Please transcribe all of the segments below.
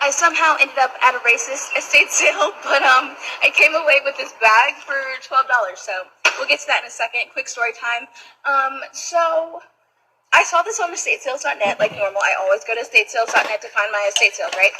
I somehow ended up at a racist estate sale, but I came away with this bag for $12. So we'll get to that in a second. Quick story time. So I saw this on estatesales.net like normal. I always go to estatesales.net to find my estate sales, right?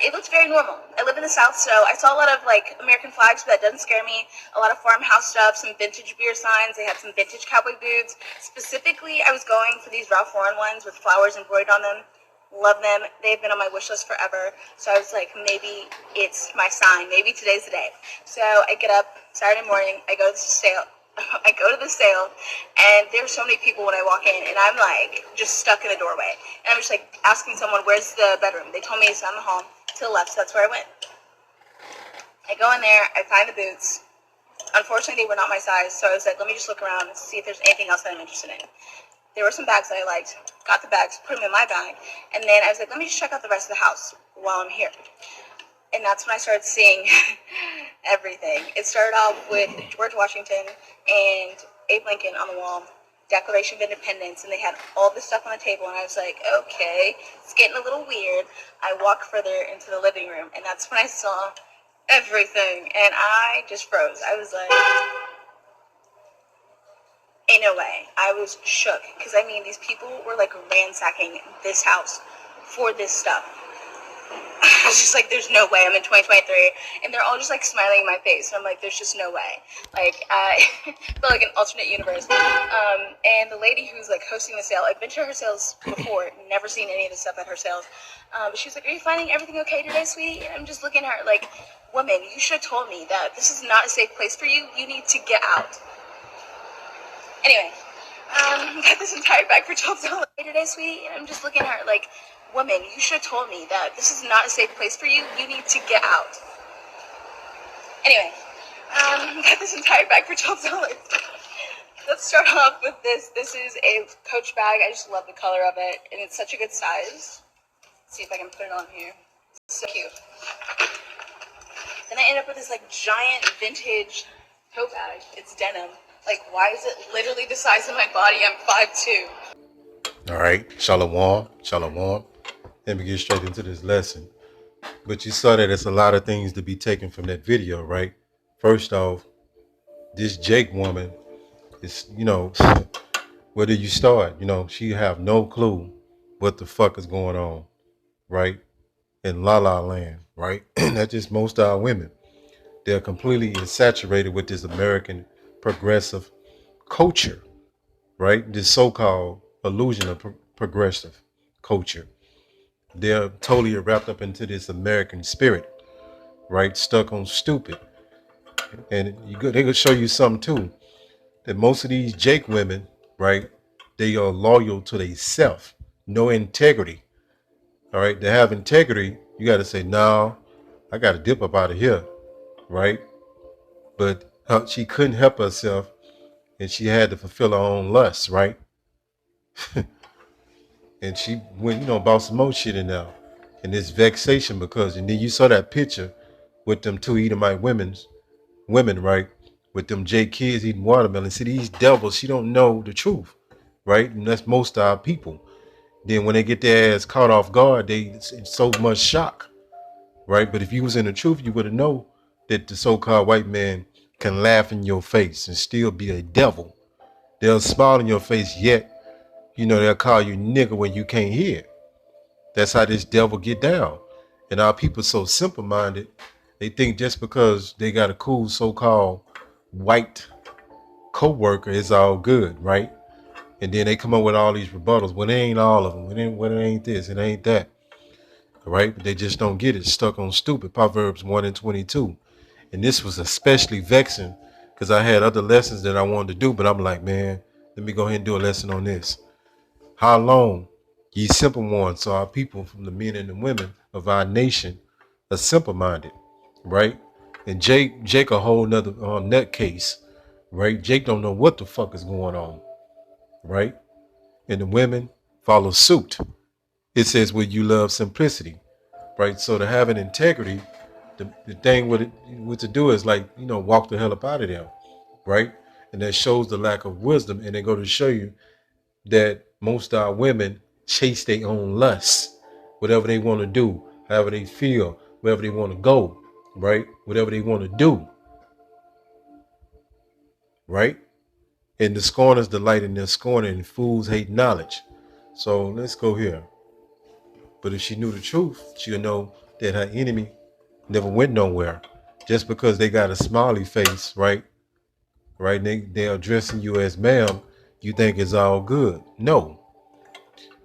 It looks very normal. I live in the South, so I saw a lot of like American flags, but that doesn't scare me. A lot of farmhouse stuff, some vintage beer signs. They had some vintage cowboy boots. Specifically, I was going for these Ralph Lauren ones with flowers embroidered on them. Love them. They've been on my wish list forever. So I was like, maybe it's my sign. Maybe today's the day. So I get up Saturday morning. I go to the sale. And there's so many people when I walk in, and I'm like just stuck in the doorway. And I'm just like asking someone, "Where's the bedroom?" They told me it's down the hall to the left. So that's where I went. I go in there. I find the boots. Unfortunately, they were not my size. So I was like, let me just look around and see if there's anything else that I'm interested in. There were some bags that I liked, got the bags, put them in my bag, and then I was like, let me just check out the rest of the house while I'm here. And that's when I started seeing everything. It started off with George Washington and Abe Lincoln on the wall, Declaration of Independence, and they had all this stuff on the table, and I was like, okay, it's getting a little weird. I walked further into the living room, and that's when I saw everything, and I just froze. I was like, ain't no way. I was shook, because I mean, these people were like ransacking this house for this stuff. I was just like, there's no way. I'm in 2023, and they're all just like smiling in my face, and I'm like, there's just no way. Like, I felt like an alternate universe. And the lady who's like hosting the sale, I've been to her sales before, never seen any of the stuff at her sales. But she was like, are you finding everything okay today, sweetie? And I'm just looking at her like, woman, you should have told me that this is not a safe place for you. You need to get out. Anyway, got this entire bag for $12 today, sweetie. And I'm just looking at her like, woman, you should have told me that this is not a safe place for you. You need to get out. Anyway, got this entire bag for $12. Let's start off with this. This is a Coach bag. I just love the color of it, and it's such a good size. Let's see if I can put it on here. It's so cute. Then I end up with this like giant vintage tote bag. It's denim. Like, why is it literally the size of my body? I'm 5'2". All right, shalom. Let me get straight into this lesson. But you saw that there's a lot of things to be taken from that video, right? First off, this Jake woman is, where do you start? She have no clue what the fuck is going on, right? In La La Land, right? That's just most of our women. They're completely saturated with this American progressive culture, right? This so-called illusion of progressive culture. They're totally wrapped up into this American spirit, right? Stuck on stupid. And they could show you something too, that most of these Jake women, right, they are loyal to themselves, no integrity. All right, to have integrity, you got to say, no, I got to dip up out of here, right? But she couldn't help herself, and she had to fulfill her own lusts, right? And she went, bought some more shit in there. And this vexation because, and then you saw that picture with them two Edomite women, right? With them J kids eating watermelon. See, these devils, she don't know the truth, right? And that's most of our people. Then when they get their ass caught off guard, they in so much shock, right? But if you was in the truth, you would have known that the so-called white man can laugh in your face and still be a devil. They'll smile in your face, yet, they'll call you nigger when you can't hear. That's how this devil get down. And our people so simple-minded, they think just because they got a cool so-called white co-worker is all good, right? And then they come up with all these rebuttals. When it ain't all of them. When it ain't this, it ain't that. Right? But they just don't get it. Stuck on stupid. Proverbs 1:22. And this was especially vexing because I had other lessons that I wanted to do. But I'm like, man, let me go ahead and do a lesson on this. How long, ye simple ones, so our people from the men and the women of our nation are simple minded, right? And Jake a whole nother nut case, right? Jake don't know what the fuck is going on, right? And the women follow suit. It says, "Will you love simplicity?" Right? So to have an integrity, the thing with it, what to do is like, walk the hell up out of them, right? And that shows the lack of wisdom. And they go to show you that most of our women chase their own lusts, whatever they want to do, however they feel, wherever they want to go, right? Whatever they want to do, right? And the scorners delight in their scorning, and fools hate knowledge. So let's go here. But if she knew the truth, she'll know that her enemy never went nowhere. Just because they got a smiley face, right? Right? They're addressing you as ma'am, you think it's all good. No.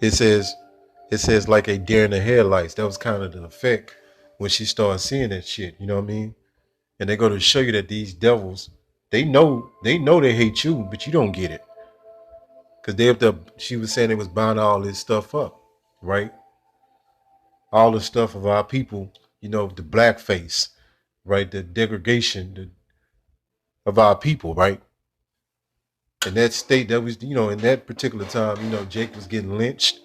It says like a deer in the headlights. That was kind of the effect when she started seeing that shit. You know what I mean? And they go to show you that these devils, they hate you, but you don't get it. Because she was saying they was buying all this stuff up, right? All the stuff of our people, the blackface, right? The degradation of our people, right? In that state, that was, in that particular time, Jake was getting lynched,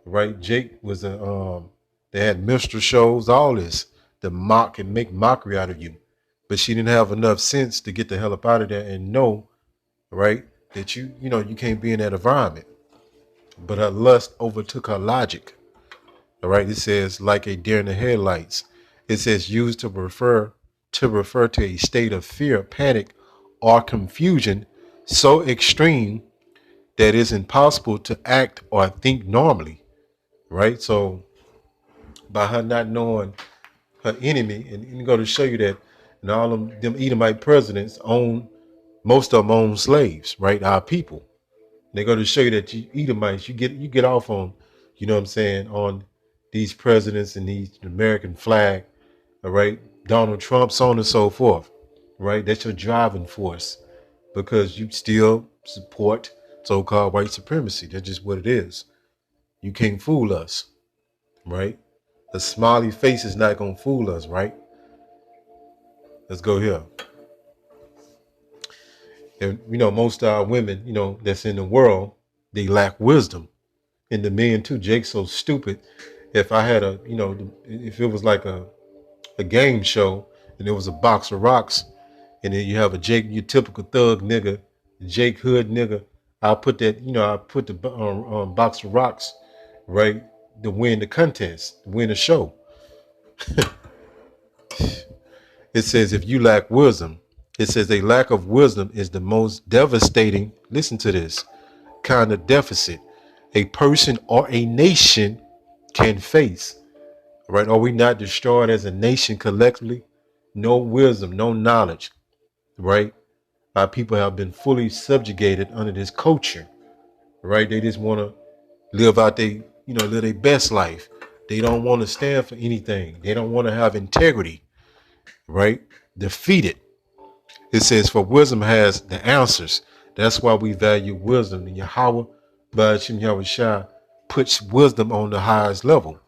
right? Jake was they had minstrel shows, all this, to mock and make mockery out of you. But she didn't have enough sense to get the hell up out of there and know, right, that you can't be in that environment. But her lust overtook her logic. All right, it says like a deer in the headlights. It says used to refer to a state of fear, panic, or confusion so extreme that it's impossible to act or think normally. Right? So by her not knowing her enemy, and go to show you that, and all them Edomite presidents most of them own slaves, right? Our people. They go to show you that you Edomites, you get off on, what I'm saying, on these presidents and the American flag, all right? Donald Trump, so on and so forth, right? That's your driving force because you still support so-called white supremacy. That's just what it is. You can't fool us, right? The smiley face is not going to fool us, right? Let's go here. And, most of our women, that's in the world, they lack wisdom. And the men too. Jake's so stupid. If I had if it was like a game show and there was a box of rocks and then you have a Jake, your typical thug nigga, Jake Hood nigga, I'll put that, I put the box of rocks, right, to win the contest, to win the show. It says, if you lack wisdom, it says a lack of wisdom is the most devastating, listen to this, kind of deficit a person or a nation can face. Right? Are we not destroyed as a nation collectively? No wisdom, no knowledge. Right? Our people have been fully subjugated under this culture. Right? They just want to live out live their best life. They don't want to stand for anything. They don't want to have integrity. Right? Defeated. It says, for wisdom has the answers. That's why we value wisdom. And Yahweh, Ba'ashim Yahushua, puts wisdom on the highest level.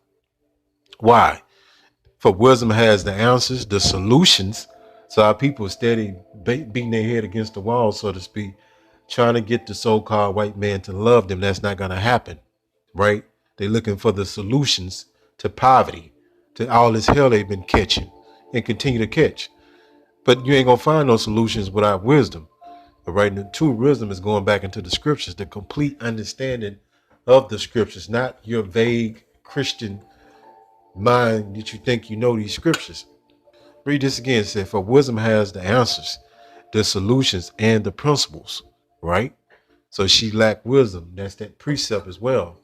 Why? For wisdom has the answers, the solutions. So our people steady beating their head against the wall, so to speak, trying to get the so-called white man to love them. That's not going to happen, right? They're looking for the solutions to poverty, to all this hell they've been catching and continue to catch. But you ain't going to find no solutions without wisdom. All right. And the true wisdom is going back into the scriptures, the complete understanding of the scriptures, not your vague Christian mind that you think you know these scriptures. Read this again. It said, for wisdom has the answers, the solutions, and the principles. Right. So she lacked wisdom. That's that precept as well.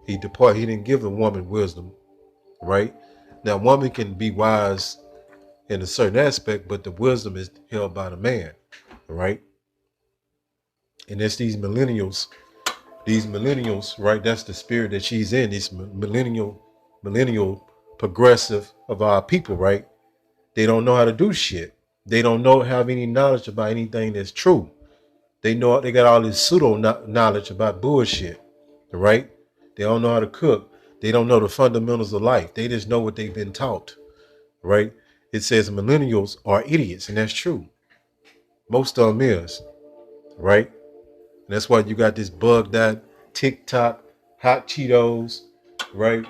He didn't give the woman wisdom. Right. Now, woman can be wise in a certain aspect, but the wisdom is held by the man. Right. And that's these millennials, right? That's the spirit that she's in, this millennial progressive of our people, right? They don't know how to do shit. They don't have any knowledge about anything that's true. They got all this pseudo knowledge about bullshit, right? They don't know how to cook. They don't know the fundamentals of life. They just know what they've been taught, right? It says millennials are idiots, and that's true. Most of them is, right? And that's why you got this bugged out TikTok, hot Cheetos, right?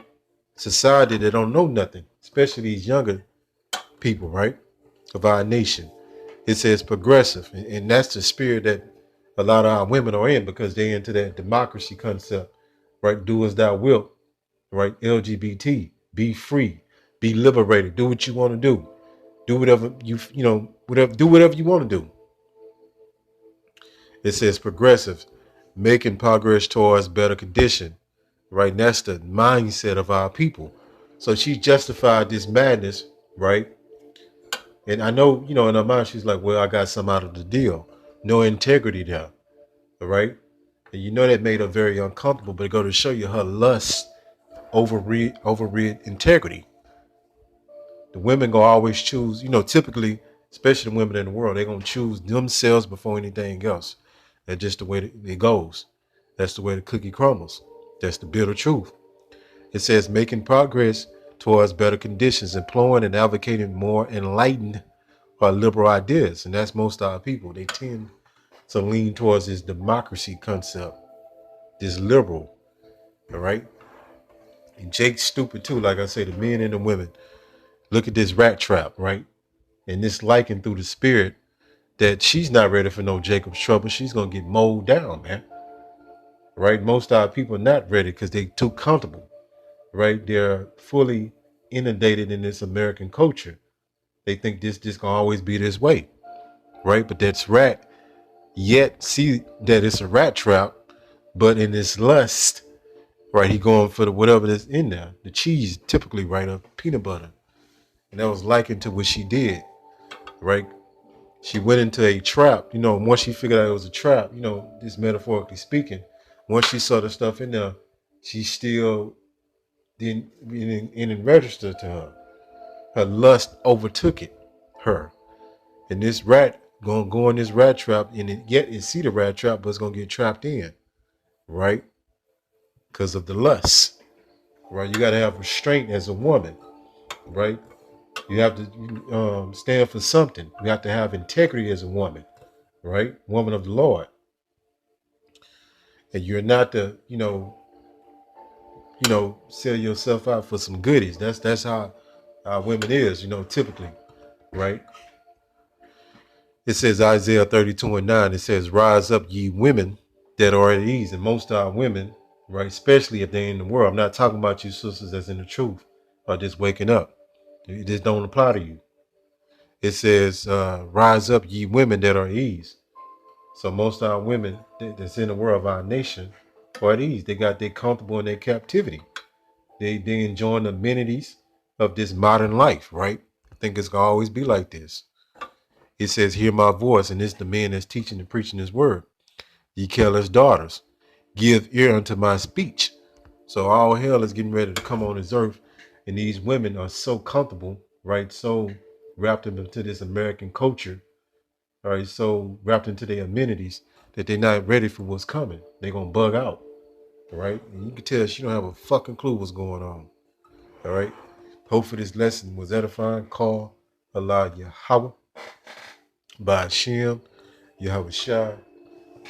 Society that don't know nothing, especially these younger people, right? Of our nation. It says progressive, and that's the spirit that a lot of our women are in because they're into that democracy concept, right? Do as thou wilt, right? LGBT, be free, be liberated, do what you want to do whatever do whatever you want to do. It says progressive, making progress towards better condition, right? And that's the mindset of our people. So she justified this madness, right? And I know, in her mind, she's like, well, I got some out of the deal. No integrity there, all right? And that made her very uncomfortable, but it go to show you her lust overrid integrity. The women gonna always choose, typically, especially the women in the world, they're gonna choose themselves before anything else. That's just the way it goes. That's the way the cookie crumbles. That's the bitter truth. It says making progress towards better conditions, employing and advocating more enlightened or liberal ideas. And that's most of our people. They tend to lean towards this democracy concept, this liberal, all right? And Jake's stupid too, like I say, the men and the women. Look at this rat trap, right? And this liking through the spirit that she's not ready for no Jacob's trouble. She's going to get mowed down, man. Right? Most of our people are not ready because they too comfortable, right? They're fully inundated in this American culture. They think this just going to always be this way, right? But that's rat. Yet see that it's a rat trap, but in this lust, right, he going for the whatever that's in there. The cheese, typically, right, of peanut butter. And that was likened to what she did, right? She went into a trap, once she figured out it was a trap, this metaphorically speaking, once she saw the stuff in there, she still didn't register to her. Her lust overtook her. And this rat gonna go in this rat trap and it see the rat trap, but it's gonna get trapped in, right? Because of the lust, right? You gotta have restraint as a woman, right? You have to stand for something. You have to have integrity as a woman, right? Woman of the Lord. And you're not to, sell yourself out for some goodies. That's how women is, typically, right? It says Isaiah 32:9. It says, "Rise up, ye women that are at ease." And most of our women, right, especially if they're in the world. I'm not talking about you sisters that's in the truth or just waking up. It just don't apply to you. It says, "Rise up, ye women that are at ease." So most of our women that's in the world of our nation are at ease. They comfortable in their captivity. They enjoying the amenities of this modern life, right? I think it's gonna always be like this. It says, "Hear my voice," and it's the man that's teaching and preaching his word. "Ye careless daughters, give ear unto my speech." So all hell is getting ready to come on this earth, and these women are so comfortable, right? So wrapped into this American culture, all right, so wrapped into their amenities that they're not ready for what's coming. They're gonna bug out, all right? And you can tell she don't have a fucking clue what's going on. All right. Hopefully this lesson was edifying. Call Allah Yahweh by Hashem, Yahweh Shai,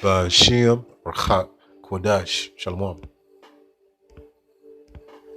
by Hashem, Rachak, Kodash. Shalom.